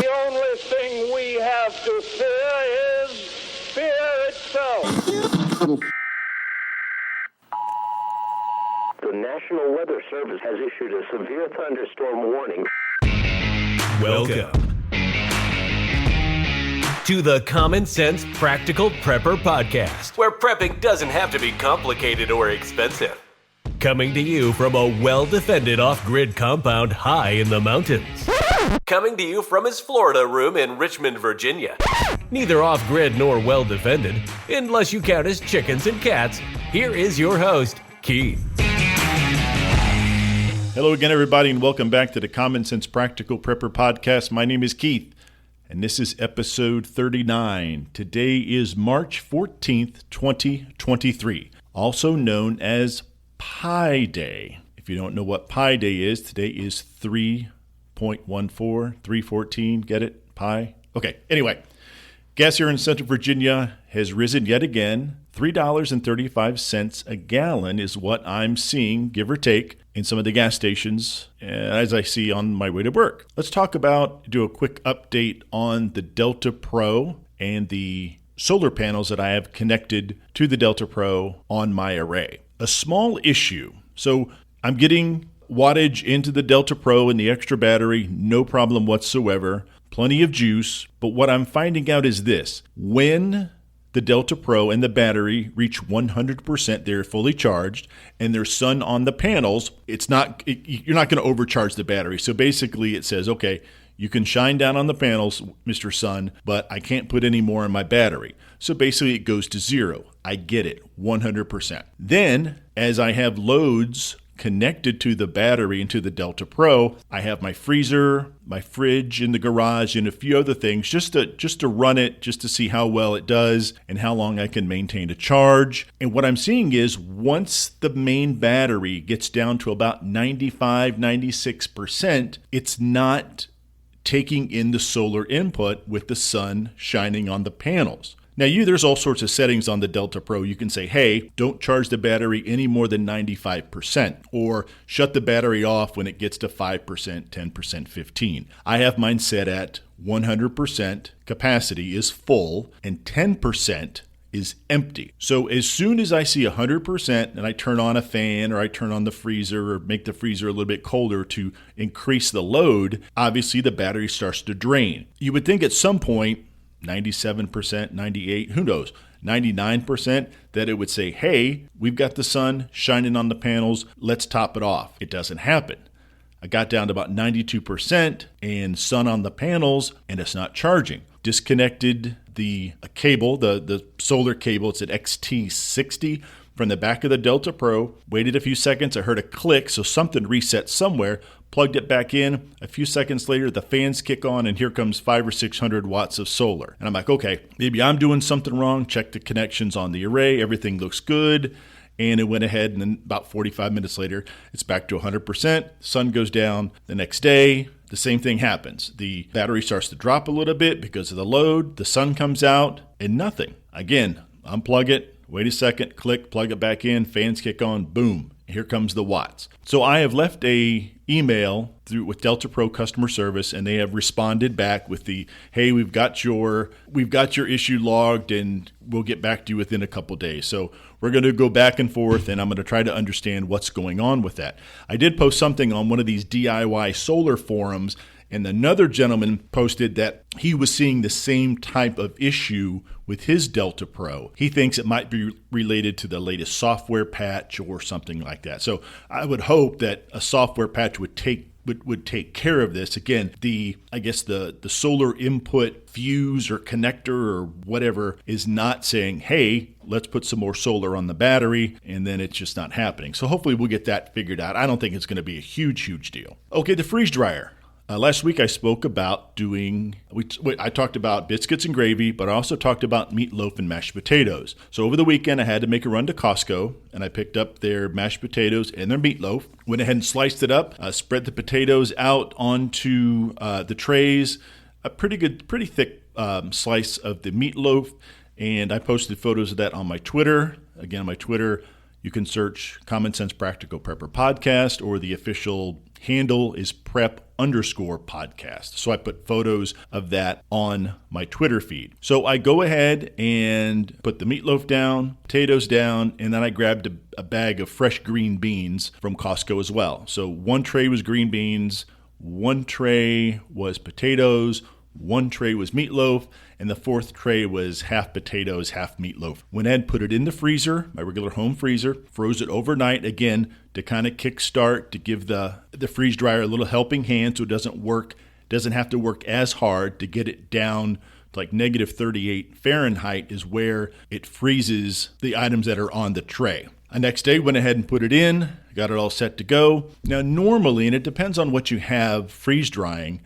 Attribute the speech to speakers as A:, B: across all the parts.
A: only thing we have to fear is fear itself.
B: The National Weather Service has issued a severe thunderstorm warning.
C: Welcome to the Common Sense Practical Prepper Podcast, where prepping doesn't have to be complicated or expensive. Coming to you from a well-defended off-grid compound high in the mountains. Coming to you from his Florida room in Richmond, Virginia. Neither off-grid nor well-defended, unless you count as chickens and cats. Here is your host, Keith.
D: Hello again, everybody, and welcome back to the Common Sense Practical Prepper Podcast. My name is Keith, and this is episode 39. Today is March 14th, 2023, also known as Pi Day. If you don't know what Pi Day is, today is 3.14, get it? Pi? Okay, anyway, gas here in Central Virginia has risen yet again. $3.35 a gallon is what I'm seeing, give or take, in some of the gas stations as I see on my way to work. Let's do a quick update on the Delta Pro and the solar panels that I have connected to the Delta Pro on my array. A small issue. So I'm getting wattage into the Delta Pro and the extra battery, no problem whatsoever. Plenty of juice. But what I'm finding out is this. When the Delta Pro and the battery reach 100%, they're fully charged, and there's sun on the panels, you're not going to overcharge the battery. So basically it says, okay, you can shine down on the panels, Mr. Sun, but I can't put any more in my battery. So basically it goes to zero. I get it, 100%. Then, as I have loads connected to the battery and to the Delta Pro, I have my freezer, my fridge in the garage, and a few other things just to run it, just to see how well it does and how long I can maintain a charge. And what I'm seeing is once the main battery gets down to about 95, 96%, it's not taking in the solar input with the sun shining on the panels. Now, there's all sorts of settings on the Delta Pro. You can say, hey, don't charge the battery any more than 95%, or shut the battery off when it gets to 5%, 10%, 15%. I have mine set at 100% capacity is full and 10% is empty. So as soon as I see 100% and I turn on a fan or I turn on the freezer or make the freezer a little bit colder to increase the load, obviously the battery starts to drain. You would think at some point, 97%, 98%, who knows, 99%, that it would say, hey, we've got the sun shining on the panels, let's top it off. It doesn't happen. I got down to about 92% and sun on the panels, and it's not charging. Disconnected the cable, the solar cable, it's at XT60 from the back of the Delta Pro, waited a few seconds, I heard a click, so something reset somewhere, plugged it back in. A few seconds later, the fans kick on, and here comes 500 or 600 watts of solar. And I'm like, okay, maybe I'm doing something wrong. Check the connections on the array. Everything looks good. And it went ahead, and then about 45 minutes later, it's back to 100%. Sun goes down. The next day, the same thing happens. The battery starts to drop a little bit because of the load. The sun comes out, and nothing. Again, unplug it. Wait a second, click, plug it back in, fans kick on, boom, here comes the watts. So I have left a email with Delta Pro customer service, and they have responded back with the, hey, we've got your issue logged, and we'll get back to you within a couple days. So we're going to go back and forth, and I'm going to try to understand what's going on with that. I did post something on one of these DIY solar forums, and another gentleman posted that he was seeing the same type of issue with his Delta Pro. He thinks it might be related to the latest software patch or something like that. So I would hope that a software patch would take care of this. Again, the solar input fuse or connector or whatever is not saying, hey, let's put some more solar on the battery, and then it's just not happening. So hopefully we'll get that figured out. I don't think it's going to be a huge deal. Okay, the freeze dryer. Last week I spoke about I talked about biscuits and gravy, but I also talked about meatloaf and mashed potatoes. So over the weekend I had to make a run to Costco, and I picked up their mashed potatoes and their meatloaf. Went ahead and sliced it up, spread the potatoes out onto the trays, a pretty thick slice of the meatloaf, and I posted photos of that on my Twitter. Again, on my Twitter, you can search Common Sense Practical Prepper Podcast or the official handle is prep_podcast. So I put photos of that on my Twitter feed. So I go ahead and put the meatloaf down, potatoes down, and then I grabbed a bag of fresh green beans from Costco as well. So one tray was green beans, one tray was potatoes, one tray was meatloaf, and the fourth tray was half potatoes, half meatloaf. Went ahead and put it in the freezer, my regular home freezer, froze it overnight, again, to kind of kickstart, to give the freeze dryer a little helping hand so it doesn't have to work as hard to get it down to like negative 38 Fahrenheit is where it freezes the items that are on the tray. The next day, went ahead and put it in, got it all set to go. Now, normally, and it depends on what you have freeze drying,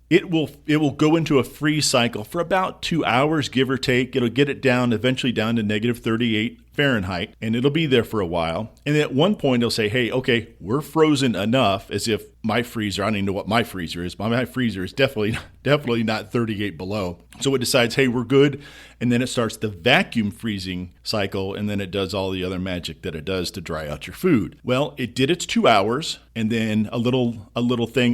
D: it will go into a freeze cycle for about 2 hours, give or take. It'll get it down, eventually down to negative 38 Fahrenheit, and it'll be there for a while. And then at one point, it'll say, hey, okay, we're frozen enough, as if my freezer, I don't even know what my freezer is, but my freezer is definitely not 38 below. So it decides, hey, we're good. And then it starts the vacuum freezing cycle, and then it does all the other magic that it does to dry out your food. Well, it did its 2 hours, and then a little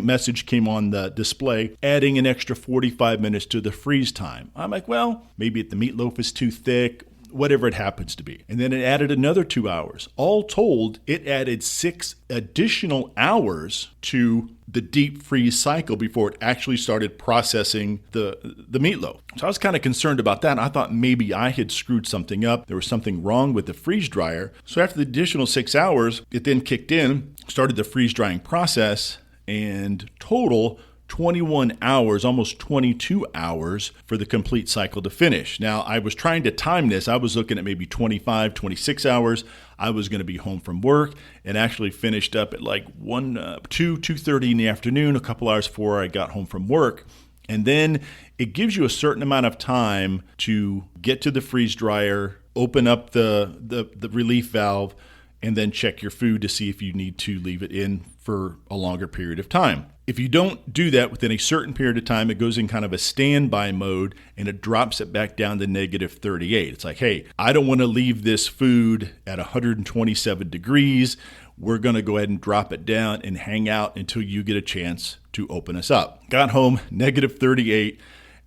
D: message came on the display, adding an extra 45 minutes to the freeze time. I'm like, well, maybe the meatloaf is too thick, whatever it happens to be. And then it added another 2 hours. All told, it added 6 additional hours to the deep freeze cycle before it actually started processing the meatloaf. So I was kind of concerned about that. I thought maybe I had screwed something up. There was something wrong with the freeze dryer. So after the additional 6 hours, it then kicked in, started the freeze drying process, and total 21 hours, almost 22 hours for the complete cycle to finish. Now, I was trying to time this. I was looking at maybe 25, 26 hours. I was going to be home from work and actually finished up at like 2:30 in the afternoon, a couple hours before I got home from work. And then it gives you a certain amount of time to get to the freeze dryer, open up the relief valve, and then check your food to see if you need to leave it in for a longer period of time. If you don't do that within a certain period of time, it goes in kind of a standby mode and it drops it back down to negative 38. It's like, hey, I don't want to leave this food at 127 degrees. We're going to go ahead and drop it down and hang out until you get a chance to open us up. Got home, negative 38,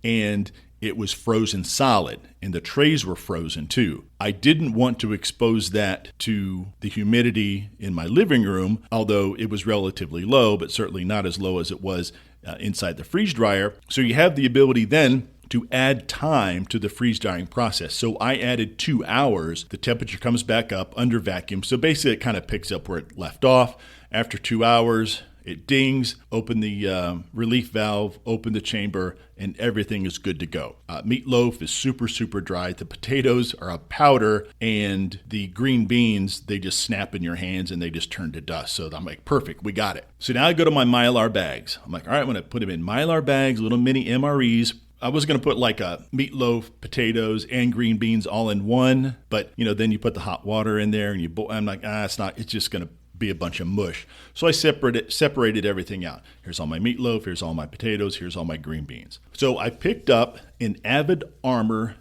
D: and it was frozen solid, and the trays were frozen too. I didn't want to expose that to the humidity in my living room, although it was relatively low, but certainly not as low as it was inside the freeze dryer. So you have the ability then to add time to the freeze drying process. So I added 2 hours. The temperature comes back up under vacuum. So basically it kind of picks up where it left off. After 2 hours, it dings, open the relief valve, open the chamber, and everything is good to go. Meatloaf is super, super dry. The potatoes are a powder, and the green beans, they just snap in your hands and they just turn to dust. So I'm like, perfect, we got it. So now I go to my Mylar bags. I'm like, all right, I'm going to put them in Mylar bags, little mini MREs. I was going to put like a meatloaf, potatoes, and green beans all in one, but then you put the hot water in there and you boil. I'm like, it's just going to be a bunch of mush. So I separated everything out. Here's all my meatloaf, here's all my potatoes, here's all my green beans. So I picked up an Avid Armor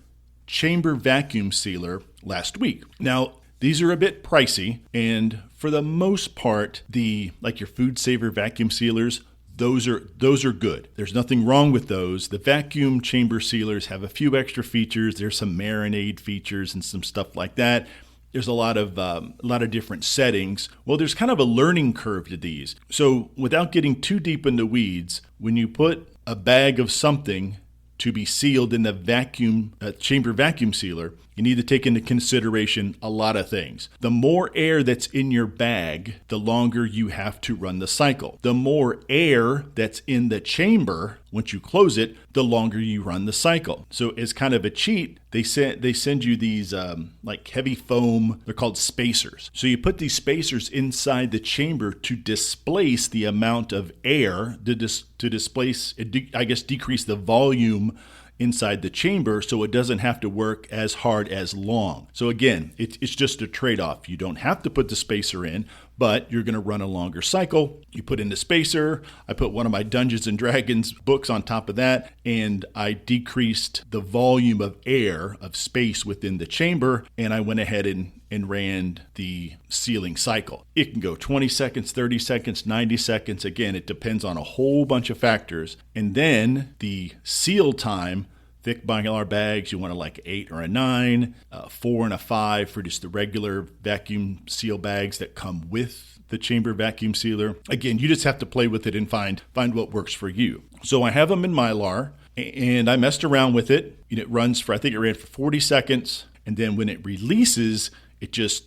D: chamber vacuum sealer last week. Now, these are a bit pricey, and for the most part, your Food Saver vacuum sealers, those are good. There's nothing wrong with those. The vacuum chamber sealers have a few extra features. There's some marinade features and some stuff like that. There's a lot of different settings. Well, there's kind of a learning curve to these. So without getting too deep in the weeds, when you put a bag of something to be sealed in the chamber vacuum sealer, you need to take into consideration a lot of things. The more air that's in your bag, the longer you have to run the cycle. The more air that's in the chamber, once you close it, the longer you run the cycle. So as kind of a cheat, they send you these like heavy foam, they're called spacers. So you put these spacers inside the chamber to displace the amount of air, to displace, decrease the volume inside the chamber so it doesn't have to work as hard as long. So again, it's just a trade-off. You don't have to put the spacer in, but you're going to run a longer cycle. You put in the spacer. I put one of my Dungeons & Dragons books on top of that, and I decreased the volume of air, of space within the chamber, and I went ahead and and ran the sealing cycle. It can go 20 seconds, 30 seconds, 90 seconds. Again, it depends on a whole bunch of factors. And then the seal time, thick Mylar bags, you want like 8 or a 9, 4 and a 5 for just the regular vacuum seal bags that come with the chamber vacuum sealer. Again, you just have to play with it and find what works for you. So I have them in Mylar, and I messed around with it. It runs for, I think it ran for 40 seconds. And then when it releases,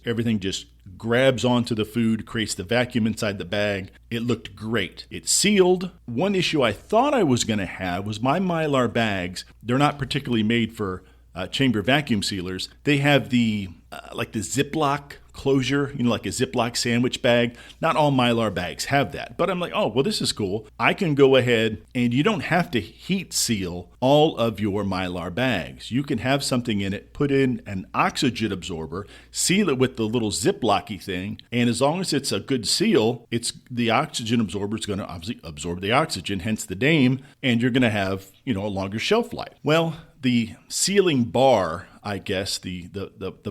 D: everything just grabs onto the food, creates the vacuum inside the bag. It looked great. It sealed. One issue I thought I was going to have was my Mylar bags. They're not particularly made for chamber vacuum sealers. They have the like the Ziploc closure, like a Ziploc sandwich bag. Not all Mylar bags have that, but I'm like, oh, well, this is cool. I can go ahead and you don't have to heat seal all of your Mylar bags. You can have something in it, put in an oxygen absorber, seal it with the little Ziploc-y thing, and as long as it's a good seal, the oxygen absorber is going to obviously absorb the oxygen, hence the name, and you're going to have, a longer shelf life. Well, the sealing bar, I guess, the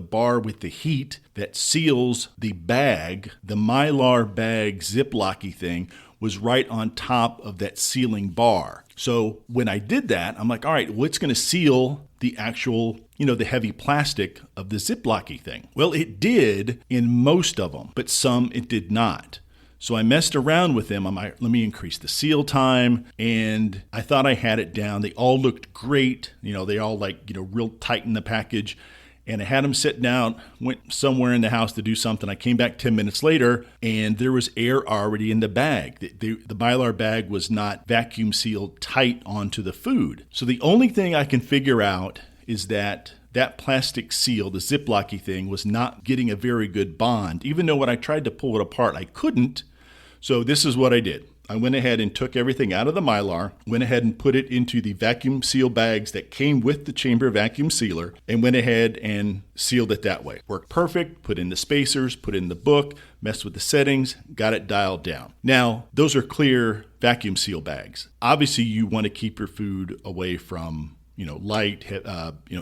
D: bar with the heat that seals the bag, the Mylar bag Ziploc-y thing, was right on top of that sealing bar. So when I did that, I'm like, all right, what's going to seal the actual, the heavy plastic of the Ziploc-y thing? Well, it did in most of them, but some it did not. So I messed around with them. I'm like, let me increase the seal time. And I thought I had it down. They all looked great. They all real tight in the package. And I had them sit down, went somewhere in the house to do something. I came back 10 minutes later and there was air already in the bag. The Mylar bag was not vacuum sealed tight onto the food. So the only thing I can figure out is that plastic seal, the Ziploc-y thing, was not getting a very good bond. Even though when I tried to pull it apart, I couldn't. So this is what I did. I went ahead and took everything out of the Mylar, went ahead and put it into the vacuum seal bags that came with the chamber vacuum sealer, and went ahead and sealed it that way. Worked perfect, put in the spacers, put in the book, messed with the settings, got it dialed down. Now, those are clear vacuum seal bags. Obviously, you want to keep your food away from light,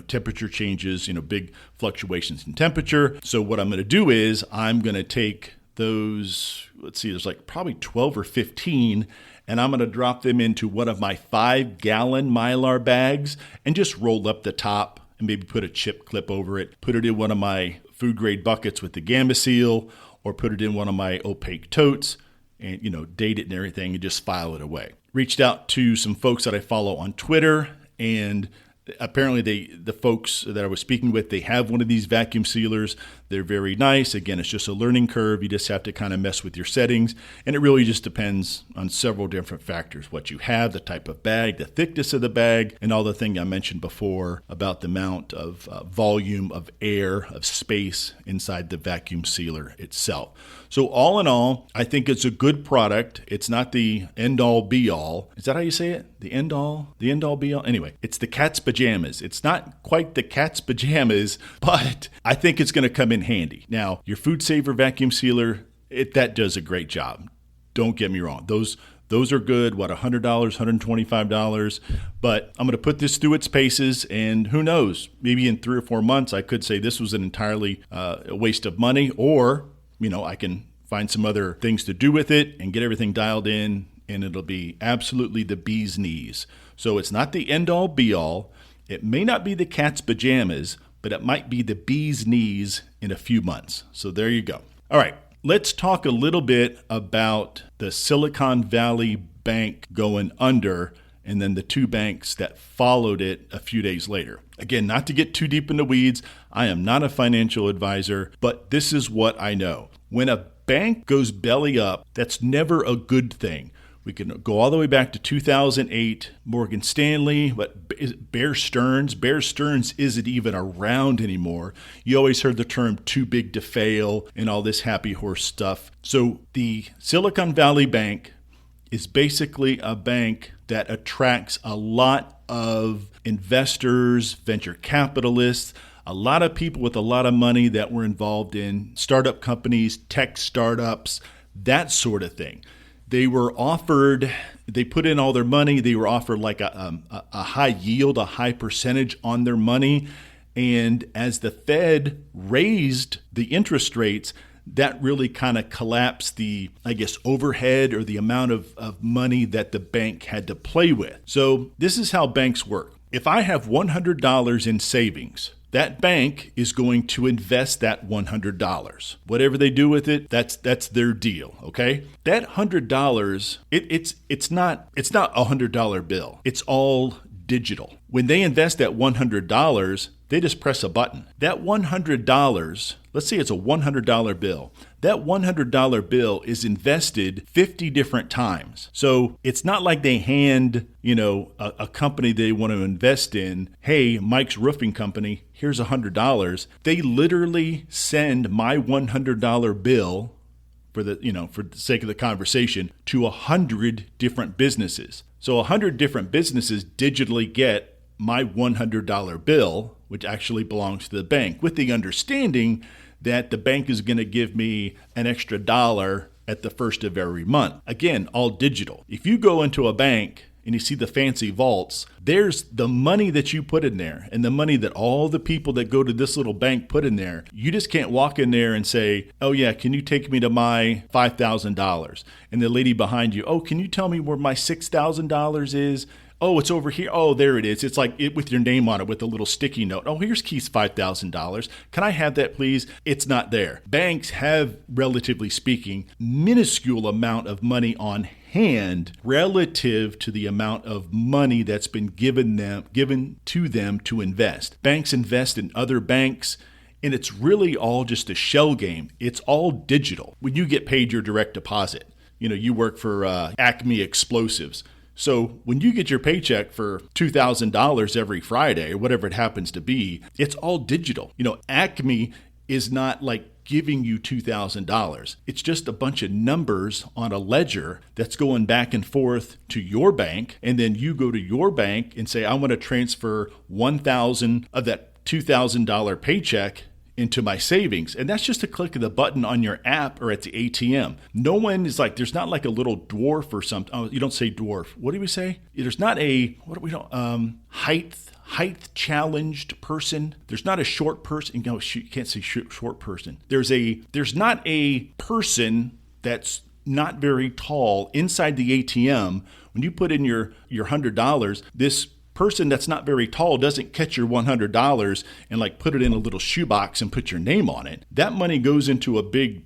D: temperature changes, big fluctuations in temperature. So what I'm going to do is I'm going to take those, there's like probably 12 or 15, and I'm going to drop them into one of my 5-gallon Mylar bags and just roll up the top and maybe put a chip clip over it, put it in one of my food grade buckets with the Gamma Seal, or put it in one of my opaque totes and, date it and everything and just file it away. Reached out to some folks that I follow on Twitter, and apparently the folks that I was speaking with, they have one of these vacuum sealers. They're very nice. Again, it's just a learning curve. You just have to kind of mess with your settings. And it really just depends on several different factors. What you have, the type of bag, the thickness of the bag, and all the things I mentioned before about the amount of volume of air, of space inside the vacuum sealer itself. So all in all, I think it's a good product. It's not the end-all be-all. Is that how you say it? The end-all be-all? Anyway, it's the cat's pajamas. It's not quite the cat's pajamas, but I think it's going to come in handy. Now, your Food Saver vacuum sealer, that does a great job. Don't get me wrong. Those are good, $100, $125. But I'm going to put this through its paces, and who knows, maybe in 3 or 4 months, I could say this was an entirely a waste of money, or, I can find some other things to do with it and get everything dialed in, and it'll be absolutely the bee's knees. So it's not the end-all be-all. It may not be the cat's pajamas, but it might be the bee's knees in a few months. So there you go. All right, let's talk a little bit about the Silicon Valley Bank going under and then the 2 banks that followed it a few days later. Again, not to get too deep in the weeds, I am not a financial advisor, but this is what I know. When a bank goes belly up, that's never a good thing. We can go all the way back to 2008, Morgan Stanley, but Bear Stearns. Bear Stearns isn't even around anymore. You always heard the term too big to fail and all this happy horse stuff. So the Silicon Valley Bank is basically a bank that attracts a lot of investors, venture capitalists, a lot of people with a lot of money that were involved in startup companies, tech startups, that sort of thing. They were offered, they put in all their money, they were offered like a high yield, a high percentage on their money. And as the Fed raised the interest rates, that really kind of collapsed the, overhead or the amount of money that the bank had to play with. So this is how banks work. If I have $100 in savings, that bank is going to invest that $100. Whatever they do with it, that's their deal, okay? That $100, it's not a $100 bill. It's all digital. When they invest that $100, they just press a button. That $100, let's say it's a $100 bill. That $100 bill is invested 50 different times. So it's not like they hand, a company they want to invest in, hey, Mike's Roofing Company, here's $100. They literally send my $100 bill for the sake of the conversation to 100 different businesses. So 100 different businesses digitally get my $100 bill, which actually belongs to the bank, with the understanding that the bank is going to give me an extra dollar at the first of every month. Again, all digital. If you go into a bank and you see the fancy vaults, there's the money that you put in there and the money that all the people that go to this little bank put in there. You just can't walk in there and say, oh yeah, can you take me to my $5,000? And the lady behind you, oh, can you tell me where my $6,000 is? Oh, it's over here. Oh, there it is. It's like it with your name on it with a little sticky note. Oh, here's Keith's $5,000. Can I have that, please? It's not there. Banks have, relatively speaking, minuscule amount of money on hand relative to the amount of money that's been given to them to invest. Banks invest in other banks, and it's really all just a shell game. It's all digital. When you get paid your direct deposit, you work for Acme Explosives. So when you get your paycheck for $2,000 every Friday or whatever it happens to be, it's all digital. Acme is not like giving you $2,000. It's just a bunch of numbers on a ledger that's going back and forth to your bank. And then you go to your bank and say, I want to transfer $1,000 of that $2,000 paycheck into my savings. And that's just a click of the button on your app or at the ATM. No one is like, there's not like a little dwarf or something. Oh, you don't say dwarf. What do we say? There's not a, height challenged person. There's not a short person. You can't say short person. There's not a person that's not very tall inside the ATM. When you put in your $100, this person that's not very tall doesn't catch your $100 and put it in a little shoebox and put your name on it. That money goes into a big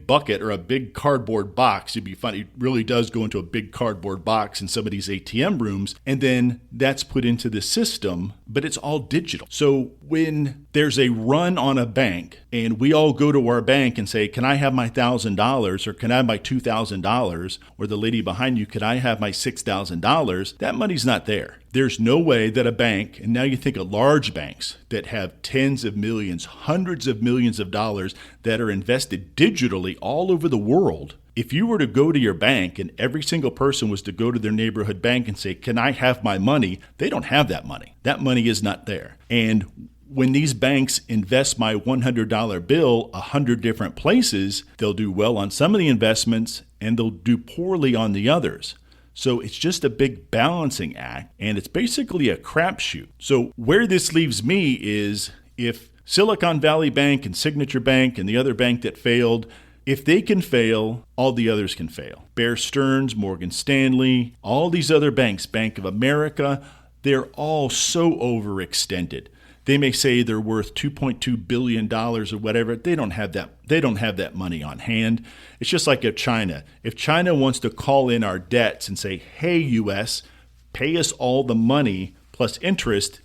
D: bucket or a big cardboard box. It'd be funny. It really does go into a big cardboard box in some of these ATM rooms. And then that's put into the system, but it's all digital. So when there's a run on a bank and we all go to our bank and say, can I have my $1,000 or can I have my $2,000? Or the lady behind you, can I have my $6,000? That money's not there. There's no way that a bank, and now you think of large banks that have tens of millions, hundreds of millions of dollars that are invested digitally all over the world. If you were to go to your bank and every single person was to go to their neighborhood bank and say, can I have my money? They don't have that money. That money is not there. And when these banks invest my $100 bill 100 different places, they'll do well on some of the investments and they'll do poorly on the others. So it's just a big balancing act, and it's basically a crapshoot. So where this leaves me is if Silicon Valley Bank and Signature Bank and the other bank that failed, if they can fail, all the others can fail. Bear Stearns, Morgan Stanley, all these other banks, Bank of America, they're all so overextended. They may say they're worth $2.2 billion or whatever. They don't have that. They don't have that money on hand. It's just like if China wants to call in our debts and say, hey, U.S., pay us all the money plus interest,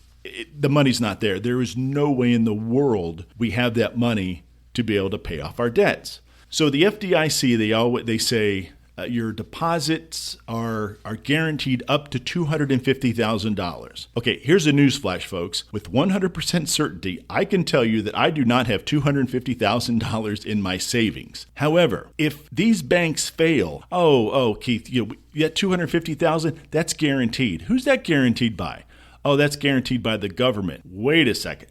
D: the money's not there. There is no way in the world we have that money to be able to pay off our debts. So the FDIC, they say your deposits are guaranteed up to $250,000. Okay, here's a newsflash, folks. With 100% certainty, I can tell you that I do not have $250,000 in my savings. However, if these banks fail, Keith, you got $250,000, that's guaranteed. Who's that guaranteed by? Oh, that's guaranteed by the government. Wait a second.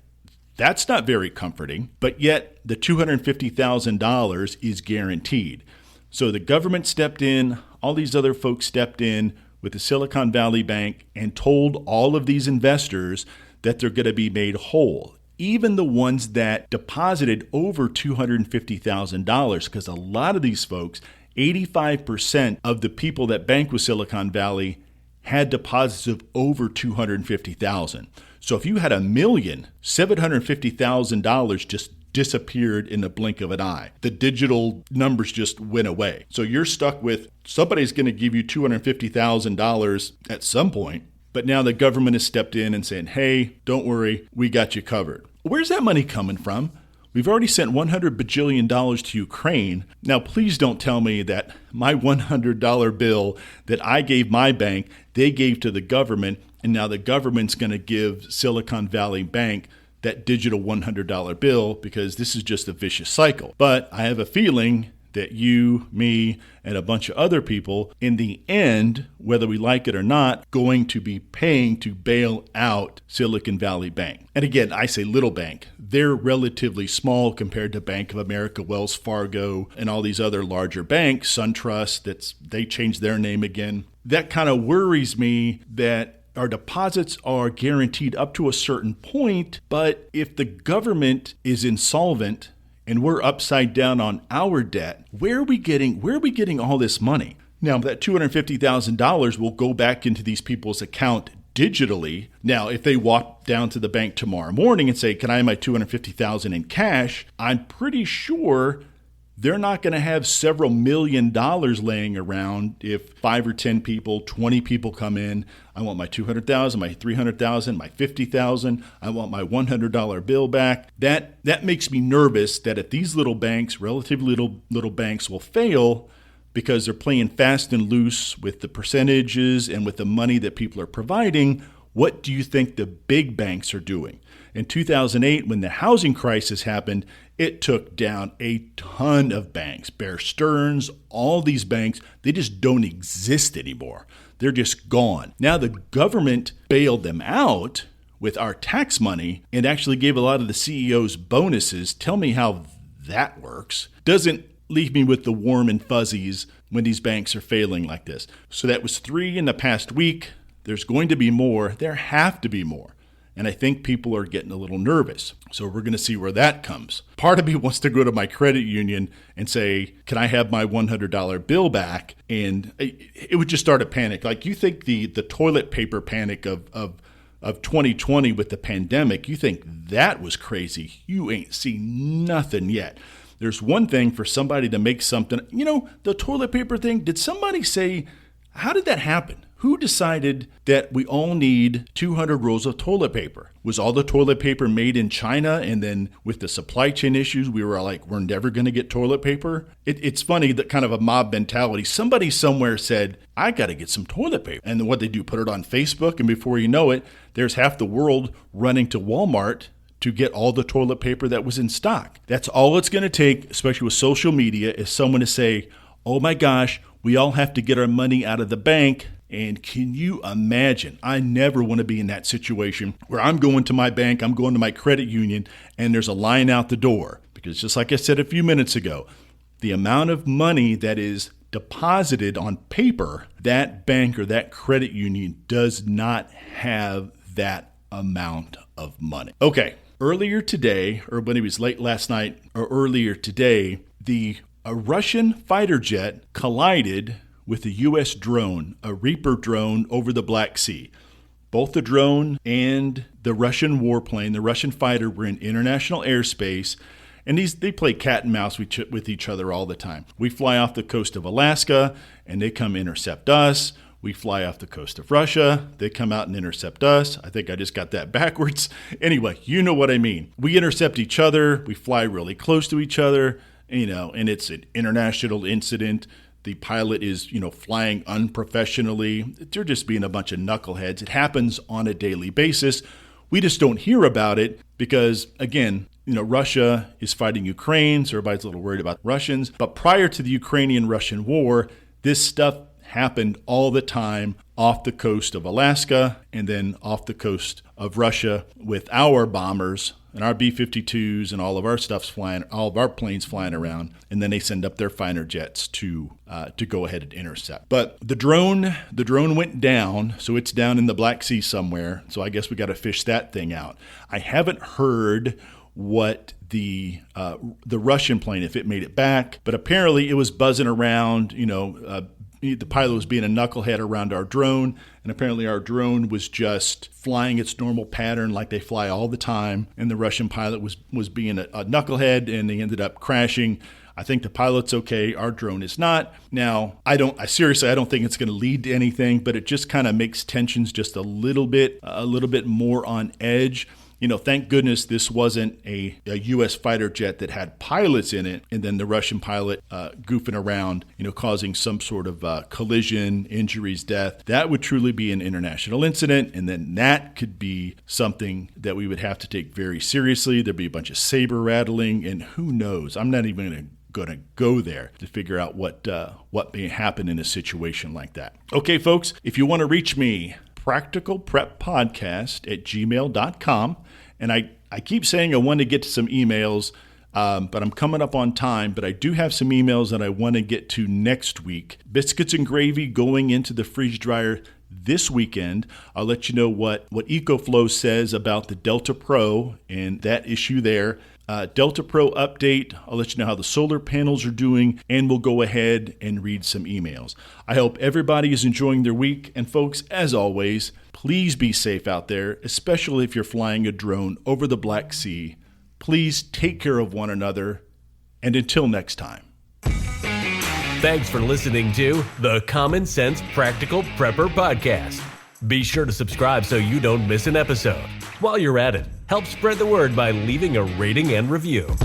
D: That's not very comforting, but yet the $250,000 is guaranteed. So the government stepped in, all these other folks stepped in with the Silicon Valley Bank and told all of these investors that they're going to be made whole. even the ones that deposited over $250,000, because a lot of these folks, 85% of the people that bank with Silicon Valley had deposits of over $250,000. So if you had $1,750,000 just disappeared in the blink of an eye. The digital numbers just went away. So you're stuck with somebody's going to give you $250,000 at some point, but now the government has stepped in and saying, hey, don't worry, we got you covered. Where's that money coming from? We've already sent $100 bajillion to Ukraine. Now, please don't tell me that my $100 bill that I gave my bank, they gave to the government, and now the government's going to give Silicon Valley Bank that digital $100 bill, because this is just a vicious cycle. But I have a feeling that you, me, and a bunch of other people, in the end, whether we like it or not, going to be paying to bail out Silicon Valley Bank. And again, I say little bank. They're relatively small compared to Bank of America, Wells Fargo, and all these other larger banks, SunTrust, they changed their name again. That kind of worries me that our deposits are guaranteed up to a certain point, but if the government is insolvent and we're upside down on our debt, where are we getting all this money? Now, that $250,000 will go back into these people's account digitally. Now, if they walk down to the bank tomorrow morning and say, can I have my $250,000 in cash? I'm pretty sure they're not going to have several $1 million laying around if 5 or 10 people, 20 people come in. I want my $200,000, my $300,000, my $50,000. I want my $100 bill back. That makes me nervous that if these little banks, relatively little banks, will fail because they're playing fast and loose with the percentages and with the money that people are providing, what do you think the big banks are doing? In 2008, when the housing crisis happened, it took down a ton of banks. Bear Stearns, all these banks, they just don't exist anymore. They're just gone. Now the government bailed them out with our tax money and actually gave a lot of the CEOs bonuses. Tell me how that works. Doesn't leave me with the warm and fuzzies when these banks are failing like this. So that was 3 in the past week. There's going to be more. There have to be more. And I think people are getting a little nervous. So we're going to see where that comes. Part of me wants to go to my credit union and say, can I have my $100 bill back? And it would just start a panic. Like, you think the toilet paper panic of 2020 with the pandemic, you think that was crazy. You ain't seen nothing yet. There's one thing for somebody to make something, the toilet paper thing, did somebody say, how did that happen? Who decided that we all need 200 rolls of toilet paper? Was all the toilet paper made in China? And then with the supply chain issues, we were like, we're never going to get toilet paper? It's funny, that kind of a mob mentality. Somebody somewhere said, I got to get some toilet paper. And then what they do, put it on Facebook. And before you know it, there's half the world running to Walmart to get all the toilet paper that was in stock. That's all it's going to take, especially with social media, is someone to say, oh my gosh, we all have to get our money out of the bank. And can you imagine? I never want to be in that situation where I'm going to my bank, I'm going to my credit union, and there's a line out the door. Because just like I said a few minutes ago, the amount of money that is deposited on paper, that bank or that credit union does not have that amount of money. Okay, earlier today, or when it was late last night or earlier today, a Russian fighter jet collided with a U.S. drone, a Reaper drone over the Black Sea. Both the drone and the Russian warplane, the Russian fighter, were in international airspace, and they play cat and mouse with each other all the time. We fly off the coast of Alaska, and they come intercept us. We fly off the coast of Russia. They come out and intercept us. I think I just got that backwards. Anyway, you know what I mean. We intercept each other. We fly really close to each other, and it's an international incident. The pilot is, flying unprofessionally. They're just being a bunch of knuckleheads. It happens on a daily basis. We just don't hear about it because, again, Russia is fighting Ukraine, so everybody's a little worried about Russians. But prior to the Ukrainian-Russian war, this stuff happened all the time off the coast of Alaska and then off the coast of Russia with our bombers and our B-52s and all of our stuff's flying, all of our planes flying around, and then they send up their fighter jets to go ahead and intercept. But the drone went down, so it's down in the Black Sea somewhere. So I guess we got to fish that thing out. I haven't heard what the Russian plane, if it made it back, but apparently it was buzzing around, the pilot was being a knucklehead around our drone, and apparently our drone was just flying its normal pattern like they fly all the time, and the Russian pilot was being a knucklehead, and they ended up crashing. I think the pilot's okay. Our drone is not. Now, I don't think it's going to lead to anything, but it just kind of makes tensions just a little bit more on edge. Thank goodness this wasn't a U.S. fighter jet that had pilots in it, and then the Russian pilot goofing around, causing some sort of collision, injuries, death. That would truly be an international incident, and then that could be something that we would have to take very seriously. There'd be a bunch of saber rattling, and who knows? I'm not even going to go there to figure out what may happen in a situation like that. Okay, folks, if you want to reach me, practicalpreppodcast@gmail.com. And I keep saying I want to get to some emails, but I'm coming up on time. But I do have some emails that I want to get to next week. Biscuits and gravy going into the freeze dryer this weekend. I'll let you know what EcoFlow says about the Delta Pro and that issue there. Delta Pro update. I'll let you know how the solar panels are doing, and we'll go ahead and read some emails. I hope everybody is enjoying their week. And folks, as always, please be safe out there, especially if you're flying a drone over the Black Sea. Please take care of one another. And until next time.
C: Thanks for listening to the Common Sense Practical Prepper Podcast. Be sure to subscribe so you don't miss an episode. While you're at it, help spread the word by leaving a rating and review.